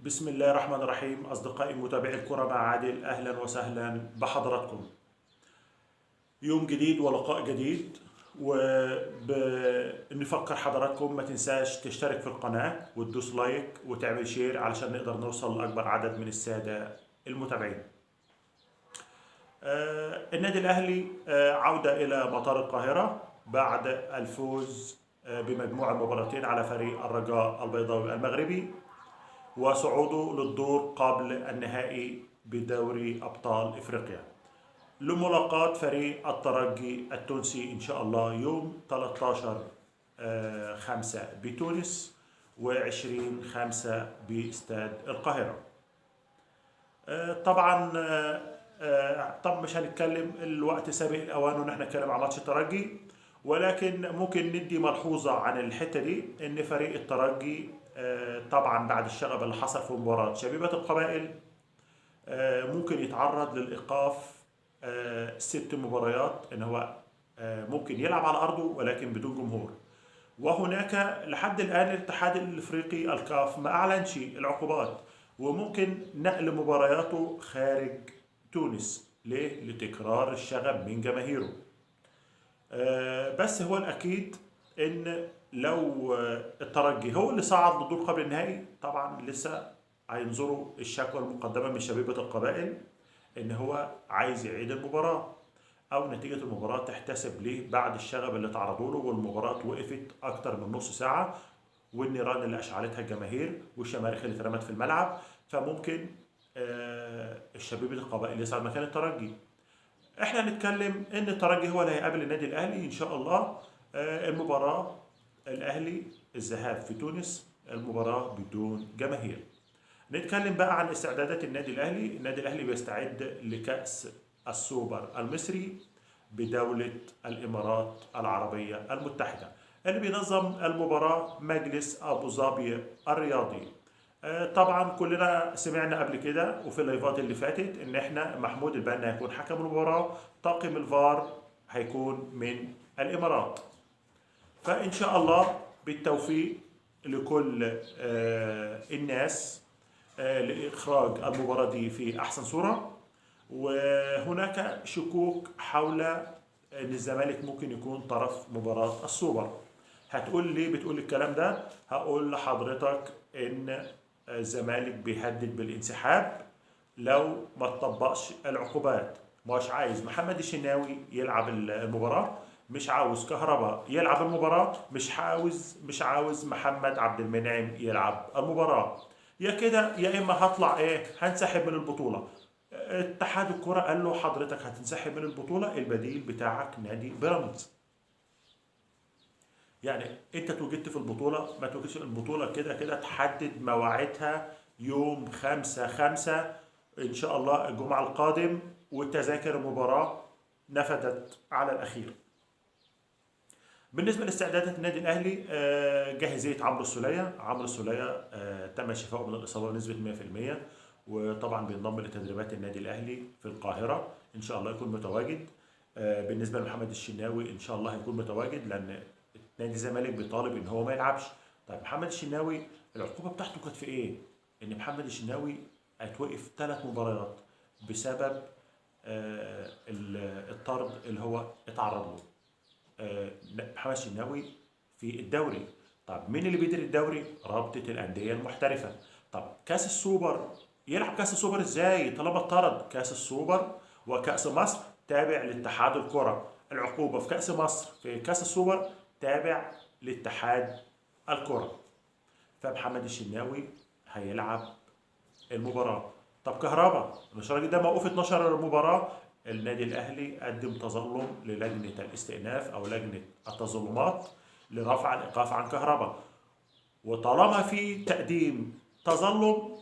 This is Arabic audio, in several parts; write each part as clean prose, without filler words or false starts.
بسم الله الرحمن الرحيم. أصدقائي متابعي الكرة مع عادل، أهلا وسهلا بحضراتكم. يوم جديد ولقاء جديد، ونفكر حضراتكم ما تنساش تشترك في القناة وتدوس لايك وتعمل شير علشان نقدر نوصل لأكبر عدد من السادة المتابعين. النادي الأهلي عودة إلى مطار القاهرة بعد الفوز بمجموع المباراتين على فريق الرجاء البيضاوي المغربي، وصعوده للدور قبل النهائي بدوري أبطال إفريقيا لملاقاة فريق الترجي التونسي إن شاء الله يوم 13/5 بتونس و20/5 باستاد القاهرة. طبعا طب مش هنتكلم، الوقت سابق الأوان وإن احنا نتكلم عن ماتش الترجي، ولكن ممكن ندي ملحوظة عن الحتة دي. إن فريق الترجي طبعا بعد الشغب اللي حصل في مباراة شبيبة القبائل ممكن يتعرض للإيقاف 6 مباريات. إن هو ممكن يلعب على أرضه ولكن بدون جمهور. وهناك لحد الآن الاتحاد الإفريقي الكاف ما أعلنش العقوبات، وممكن نقل مبارياته خارج تونس. ليه؟ لتكرار الشغب من جماهيره. بس هو الأكيد إن لو الترجي هو اللي صعد للدور قبل النهائي، طبعا لسه هينظروا الشكوى المقدمة من شبيبة القبائل إن هو عايز يعيد المباراة، أو نتيجة المباراة تحتسب ليه بعد الشغب اللي تعرضوا له، والمباراة وقفت أكتر من نص ساعة، والنيران اللي أشعلتها الجماهير والشماريخ اللي اترمت في الملعب. فممكن الشبيبة القبائل يصعد مكان الترجي. احنا هنتكلم ان الترجي هو اللي هيقابل النادي الاهلي ان شاء الله. المباراه الاهلي الذهاب في تونس، المباراه بدون جماهير. نتكلم بقى عن استعدادات النادي الاهلي. النادي الاهلي بيستعد لكاس السوبر المصري بدوله الامارات العربيه المتحده، اللي بينظم المباراه مجلس ابو ظبي الرياضي. طبعا كلنا سمعنا قبل كده وفي اللايفات اللي فاتت ان احنا محمود البنا هيكون حكم المباراه، طاقم الفار هيكون من الامارات. فان شاء الله بالتوفيق لكل الناس لاخراج المباراه دي في احسن صوره. وهناك شكوك حول ان الزمالك ممكن يكون طرف مباراه السوبر. هتقول لي بتقول الكلام ده؟ هقول لحضرتك ان الزمالك بيهدد بالانسحاب لو ما تطبقش العقوبات. مش عايز محمد الشناوي يلعب المباراة، مش عاوز كهربا يلعب المباراة، مش عاوز محمد عبد المنعم يلعب المباراة. يا كده يا اما هطلع هنسحب من البطولة. اتحاد الكرة قال له حضرتك هتنسحب من البطولة، البديل بتاعك نادي بيراميدز. يعني انت توجدت في البطولة ما توجدش البطولة، كده كده تحدد مواعيدها يوم 5/5 ان شاء الله الجمعة القادم، والتذاكر المباراة نفدت على الأخير. بالنسبة لاستعدادات النادي الأهلي، جاهزية عمرو السولية تم شفائه من الإصابة بنسبة 100%، وطبعا بينضم لتدريبات النادي الأهلي في القاهرة إن شاء الله يكون متواجد. بالنسبة لمحمد الشناوي إن شاء الله هيكون متواجد، لأن نادي الزمالك بيطالب إن هو ما يلعبش. طيب محمد الشناوي العقوبة بتاعته كانت في إيه؟ إن محمد الشناوي هيتوقف 3 مباريات بسبب الطرد اللي هو اتعرض له. محمد الشناوي في الدوري. طب مين اللي بيدير الدوري؟ رابطة الأندية المحترفة. طب كأس السوبر، يلعب كأس السوبر ازاي طالما اتطرد؟ كأس السوبر وكأس مصر تابع لاتحاد الكرة. العقوبة في كأس مصر في كأس السوبر تابع لاتحاد الكرة. فمحمد الشناوي هيلعب المباراة. طب كهربا مش الراجل ده موقوف 12 مباراة. النادي الأهلي قدم تظلم للجنة الاستئناف أو لجنة التظلمات لرفع الإيقاف عن كهربا، وطالما في تقديم تظلم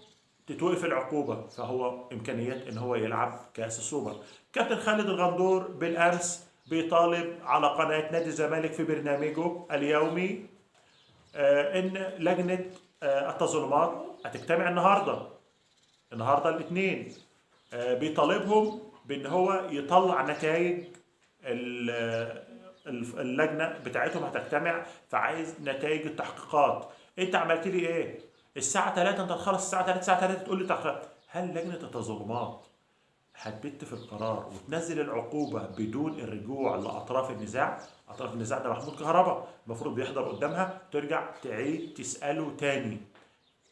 تتوقف العقوبة، فهو إمكانيات إن هو يلعب كأس السوبر. كابتن خالد الغندور بالأمس بيطالب على قناة نادي الزمالك في برنامجه اليومي إن لجنة التظلمات هتجتمع النهارده الاثنين. بيطالبهم بان هو يطلع نتائج. اللجنه بتاعتهم هتجتمع، فعايز نتائج التحقيقات. انت عملت لي ايه؟ الساعة 3 انت هتخلص الساعة 3، الساعة 3 تقول لي هل لجنة التظلمات هتبت في القرار وتنزل العقوبة بدون الرجوع لأطراف النزاع؟ أطراف النزاع ده محمود كهربا المفروض بيحضر قدامها، ترجع تعيد تسأله تاني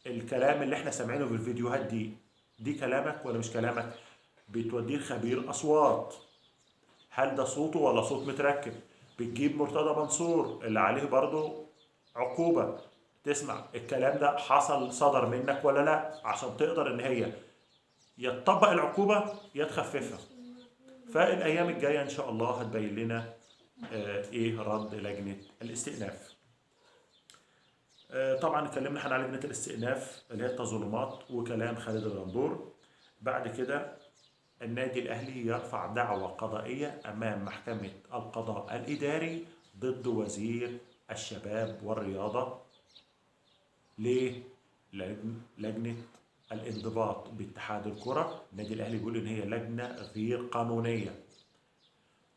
الكلام اللي احنا سامعينه في الفيديوهات دي كلامك ولا مش كلامك؟ بتوديه خبير أصوات، هل ده صوته ولا صوت متركب؟ بتجيب مرتضى منصور اللي عليه برضه عقوبة، تسمع الكلام ده حصل صدر منك ولا لا، عشان تقدر ان هي يا تطبق العقوبة يا تخففها. فالايام الجاية ان شاء الله هتبين لنا ايه رد لجنة الاستئناف. طبعا اتكلمنا احنا على لجنة الاستئناف اللي هي التظلمات وكلام خالد الغندور. بعد كده النادي الأهلي يرفع دعوى قضائية أمام محكمة القضاء الإداري ضد وزير الشباب والرياضة. ليه؟ لجنة الانضباط باتحاد الكرة، النادي الأهلي بيقول إن هي لجنة غير قانونية،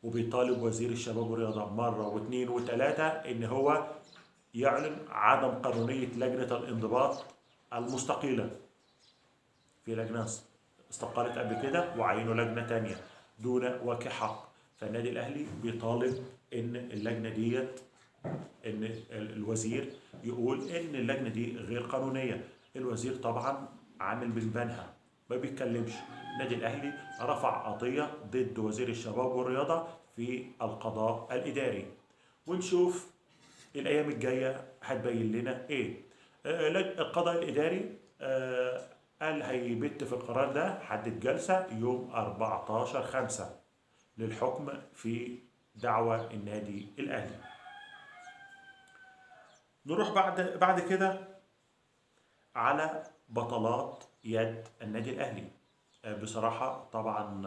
وبيطالب وزير الشباب والرياضة مرة واثنين وثلاثة إن هو يعلن عدم قانونية لجنة الانضباط المستقيلة. في لجنة استقالت قبل كده وعينوا لجنة تانية دون وجه حق، فالنادي الأهلي بيطالب إن اللجنة ديت، إن الوزير يقول إن اللجنة دي غير قانونية. الوزير طبعا عامل بنبانها ما بيتكلمش. النادي الأهلي رفع قضية ضد وزير الشباب والرياضة في القضاء الإداري، ونشوف الأيام الجاية هتبين لنا إيه. القضاء الإداري قال هيبت في القرار ده، حدد جلسة يوم 14/5 للحكم في دعوى النادي الأهلي. نروح بعد كده على بطلات يد النادي الأهلي. بصراحة طبعا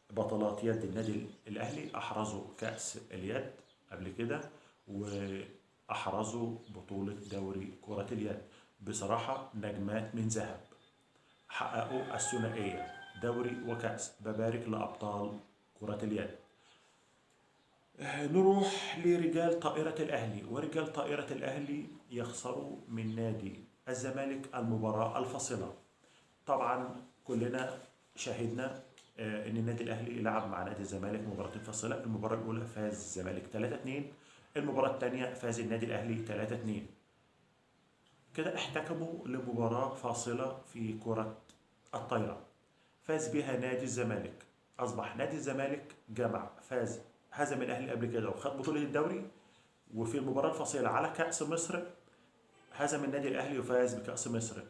بطلات يد النادي الأهلي أحرزوا كأس اليد قبل كده، وأحرزوا بطولة دوري كرة اليد. بصراحة نجمات من ذهب، حققوا الثنائية دوري وكأس. ببارك لأبطال كرة اليد. نروح لرجال طائرة الأهلي، ورجال طائرة الأهلي يخسروا من نادي الزمالك المباراة الفاصلة. طبعا كلنا شاهدنا ان النادي الاهلي لعب مع نادي الزمالك مباراتين فاصله. المباراه الاولى فاز الزمالك 3-2، المباراه الثانيه فاز النادي الاهلي 3-2. كده احتكموا لمباراه فاصله في كره الطايره، فاز بها نادي الزمالك. اصبح نادي الزمالك جمع، فاز، هزم الاهلي قبل كده وخد بطوله الدوري، وفي المباراه الفاصله على كاس مصر هزم النادي الاهلي وفاز بكاس مصر.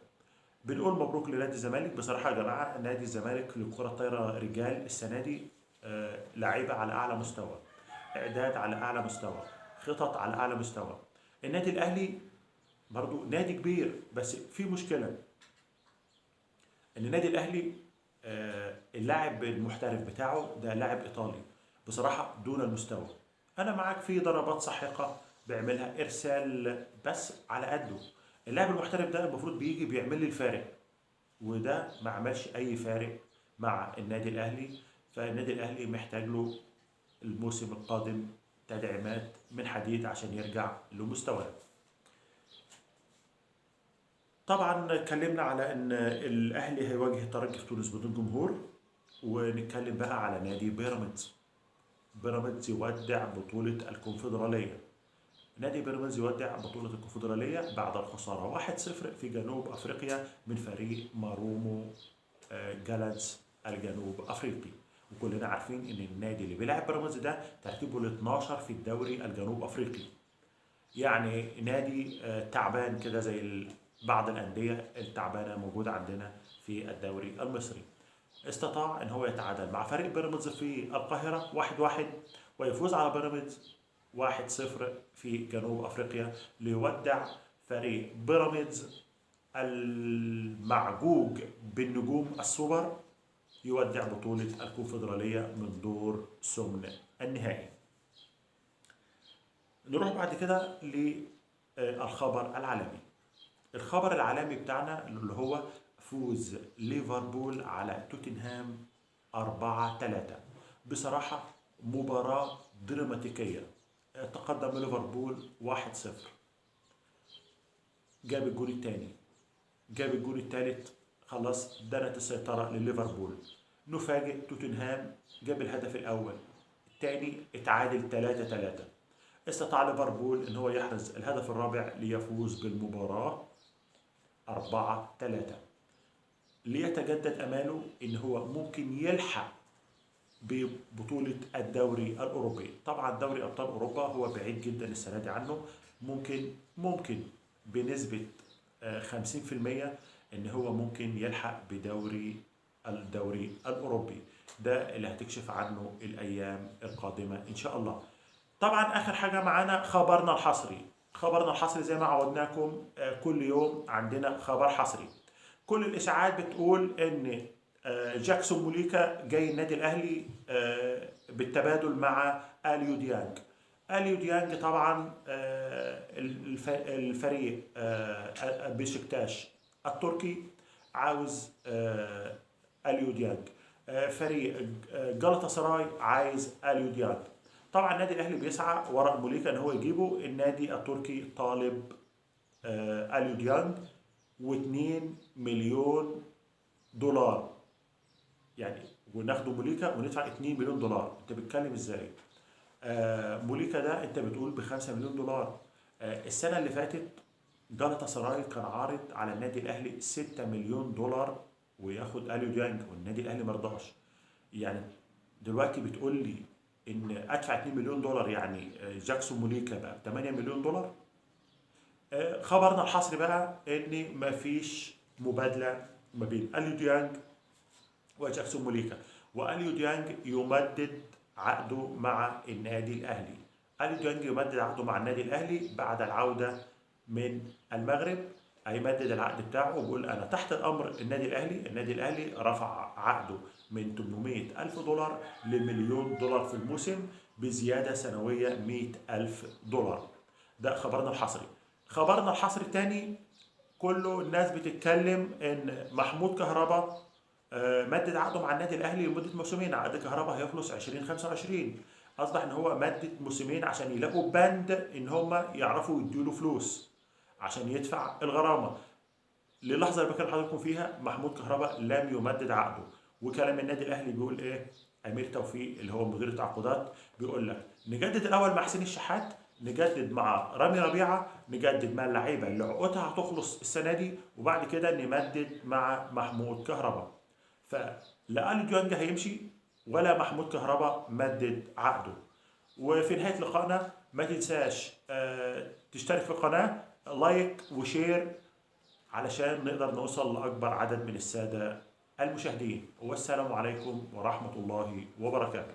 بنقول مبروك لنادي الزمالك. بصراحه يا جماعه نادي الزمالك للكره الطايره رجال السنه دي لعيبه على اعلى مستوى، اعداد على اعلى مستوى، خطط على اعلى مستوى. النادي الاهلي برضو نادي كبير، بس في مشكله ان النادي الاهلي اللاعب المحترف بتاعه ده لاعب ايطالي، بصراحه دون المستوى. انا معاك في ضربات ساحقه بيعملها، ارسال بس على قده. اللاعب المحترف ده المفروض بيجي بيعمل لي الفارق، وده ما عملش اي فارق مع النادي الاهلي. فالنادي الاهلي محتاج له الموسم القادم تدعيمات من حديد عشان يرجع لمستواه. طبعا اتكلمنا على ان الاهلي هيواجه الترجي في تونس بدون جمهور، ونتكلم بقى على نادي بيراميدز. بيراميدز يودع بطولة الكونفدرالية. نادي بيراميدز يودع بطولة الكونفدرالية بعد الخسارة 1-0 في جنوب افريقيا من فريق مارومو جالانتس الجنوب افريقي. وكلنا عارفين ان النادي اللي بيلعب بيراميدز ده ترتيبه ال 12 في الدوري الجنوب افريقي، يعني نادي تعبان كده زي بعض الانديه التعبانه موجوده عندنا في الدوري المصري. استطاع ان هو يتعادل مع فريق بيراميدز في القاهره 1-1 ويفوز على بيراميدز 1-0 في جنوب افريقيا، ليودع فريق بيراميدز المعجوج بالنجوم السوبر، يودع بطولة الكونفدرالية من دور ثمن النهائي. نروح بعد كده للخبر العالمي. الخبر العالمي بتاعنا اللي هو فوز ليفربول على توتنهام 4-3. بصراحة مباراة دراماتيكية. تقدم ليفربول 1-0، جاب الجول الثاني جاب الجون الثالث، خلاص دنت السيطرة لليفربول. نفاجئ توتنهام جاب الهدف الأول، الثاني اتعادل 3-3. استطاع ليفربول ان هو يحرز الهدف الرابع ليفوز بالمباراة 4-3، ليتجدد اماله ان هو ممكن يلحق ببطولة الدوري الأوروبي. طبعا دوري أبطال أوروبا هو بعيد جدا السنة دي عنه، ممكن بنسبة 50% إن هو ممكن يلحق الدوري الأوروبي. ده اللي هتكشف عنه الأيام القادمة إن شاء الله. طبعا آخر حاجة معانا خبرنا الحصري زي ما عودناكم، كل يوم عندنا خبر حصري. كل الإشاعات بتقول إن جاكسون موليكا جاي النادي الأهلي بالتبادل مع أليو ديانج. أليو ديانج طبعا الفريق بشكتاش التركي عاوز أليو ديانج، فريق جلطة سراي عايز أليو ديانج. طبعا النادي الأهلي بيسعى وراء موليكا إن هو يجيبه. النادي التركي طالب أليو ديانج و2 مليون دولار، يعني وناخده موليكا وندفع 2 مليون دولار. انت بتتكلم ازاي؟ موليكا ده انت بتقول ب 5 مليون دولار. السنه اللي فاتت جالاتا سراي كان عارض على النادي الاهلي 6 مليون دولار وياخد اليو ديانج، والنادي الاهلي ما رضاش. يعني دلوقتي بتقول لي ان ادفع 2 مليون دولار، يعني جاكسون موليكا بقى ب 8 مليون دولار. خبرنا الحصري بقى ان مفيش مبادله ما بين اليو ديانج وجاكسون موليكا، واليو ديانج يمدد عقده مع النادي الاهلي. اليو ديانج يمدد عقده مع النادي الاهلي بعد العوده من المغرب. هيمدد العقد بتاعه وبيقول انا تحت الامر النادي الاهلي. النادي الاهلي رفع عقده من 800 الف دولار لمليون دولار في الموسم، بزياده سنويه 100 الف دولار. ده خبرنا الحصري. خبرنا الحصري الثاني، كله الناس بتتكلم ان محمود كهربا مدد عقده مع النادي الاهلي لمده موسمين. عقد كهربا هيخلص 2025. اصبح ان هو مدد موسمين عشان يلاقوا بند ان هم يعرفوا يديله فلوس عشان يدفع الغرامه. للحظه اللي بكلم حضراتكم فيها محمود كهربا لم يمدد عقده. وكلام النادي الاهلي بيقول ايه؟ امير توفيق اللي هو مدير التعاقدات بيقول لك نجدد الاول مع حسين الشحات، نجدد مع رامي ربيعه، نجدد مع اللعيبه اللي عقودها هتخلص السنه دي، وبعد كده نمدد مع محمود كهربا. فلا اليو ديانج هيمشي ولا محمود كهربا مدد عقده. وفي نهايه لقائنا ما تنساش تشترك في القناه، لايك وشير علشان نقدر نوصل لاكبر عدد من الساده المشاهدين. والسلام عليكم ورحمه الله وبركاته.